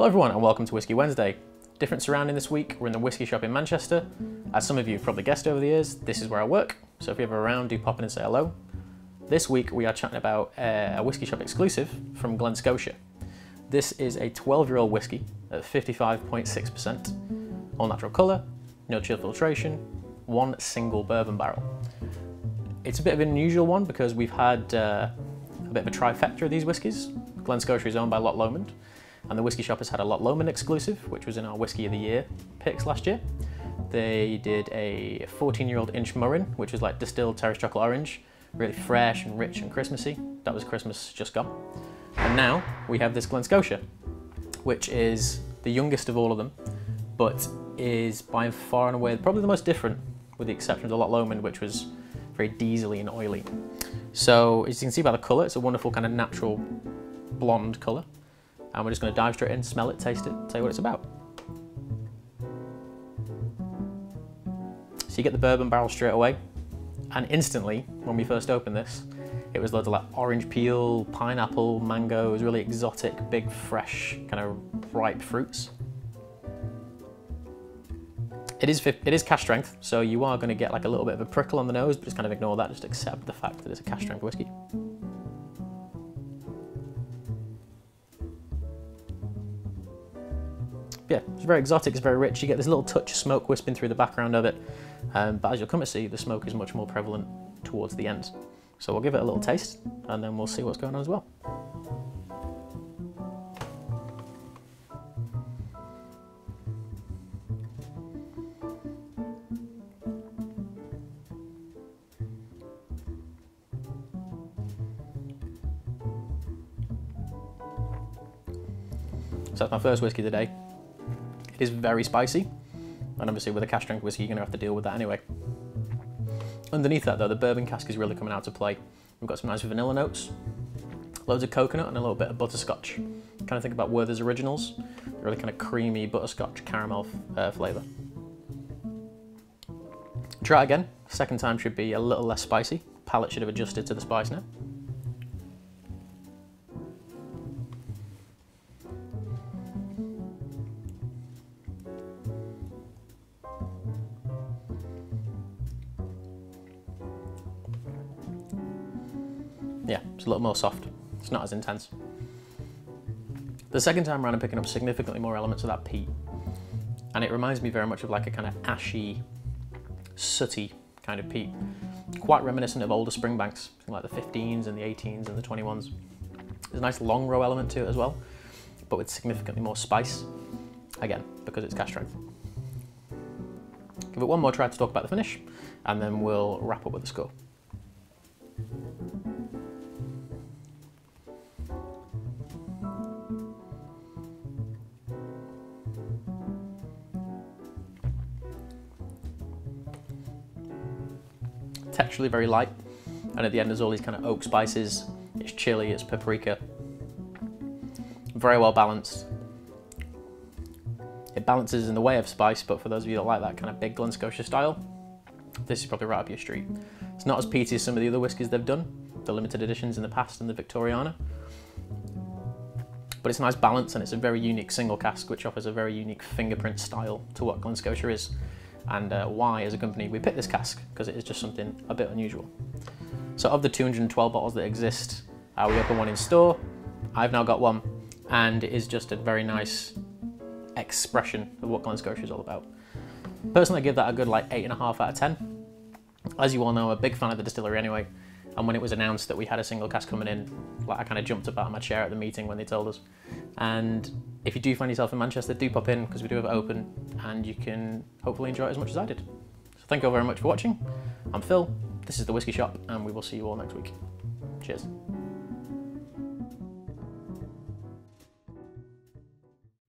Hello everyone and welcome to Whisky Wednesday. Different surrounding this week, we're in the Whisky Shop in Manchester. As some of you have probably guessed over the years, this is where I work, so if you're ever around, do pop in and say hello. This week we are chatting about a Whisky Shop exclusive from Glen Scotia. This is a 12-year-old whisky at 55.6%, all natural colour, no chill filtration, one single bourbon barrel. It's a bit of an unusual one because we've had a bit of a trifecta of these whiskies. Glen Scotia is owned by Lot Lomond, and the Whisky Shop has had a Lot Lomond exclusive, which was in our Whisky of the Year picks last year. They did a 14-year-old Inchmurrin, which is like distilled terrace chocolate orange, really fresh and rich and Christmassy. That was Christmas just gone. And now we have this Glen Scotia, which is the youngest of all of them, but is by far and away probably the most different, with the exception of the Lot Lomond, which was very diesely and oily. So as you can see by the colour, it's a wonderful kind of natural blonde colour. And we're just going to dive straight in, smell it, taste it, tell you what it's about. So you get the bourbon barrel straight away, and instantly, when we first opened this, it was loads of like orange peel, pineapple, mango. It was really exotic, big, fresh, kind of ripe fruits. It is cask strength, so you are going to get like a little bit of a prickle on the nose, but just kind of ignore that, just accept the fact that it's a cask strength whiskey. Yeah, it's very exotic, it's very rich. You get this little touch of smoke wisping through the background of it, but as you'll come to see, the smoke is much more prevalent towards the end. So we'll give it a little taste, and then we'll see what's going on as well. So that's my first whiskey of the day. It is very spicy, and obviously with a cask strength whiskey, you're gonna have to deal with that anyway. Underneath that though, the bourbon cask is really coming out to play. We've got some nice vanilla notes, loads of coconut, and a little bit of butterscotch. Kind of think about Werther's Originals, really kind of creamy butterscotch caramel flavour. Try it again, second time should be a little less spicy. Palate should have adjusted to the spice now. Yeah, it's a little more soft. It's not as intense. The second time around I'm picking up significantly more elements of that peat. And it reminds me very much of like a kind of ashy, sooty kind of peat. Quite reminiscent of older Springbanks, like the 15s and the 18s and the 21s. There's a nice long row element to it as well, but with significantly more spice. Again, because it's cask strength. Give it one more try to talk about the finish, and then we'll wrap up with the score. Texturally very light, and at the end there's all these kind of oak spices. It's chili, it's paprika. Very well balanced. It balances in the way of spice, but for those of you that like that kind of big Glen Scotia style, this is probably right up your street. It's not as peaty as some of the other whiskies they've done, the limited editions in the past and the Victoriana. But it's a nice balance, and it's a very unique single cask, which offers a very unique fingerprint style to what Glen Scotia is. And why, as a company, we picked this cask, because it is just something a bit unusual. So of the 212 bottles that exist, we open one in store. I've now got one, and it is just a very nice expression of what Glen Scotia is all about. Personally, I give that a good like 8.5 out of 10. As you all know, I'm a big fan of the distillery anyway, and when it was announced that we had a single cask coming in, like I kind of jumped up out of my chair at the meeting when they told us. And if you do find yourself in Manchester, do pop in, because we do have it open, and you can hopefully enjoy it as much as I did. So thank you all very much for watching. I'm Phil, this is the Whisky Shop, and we will see you all next week. Cheers.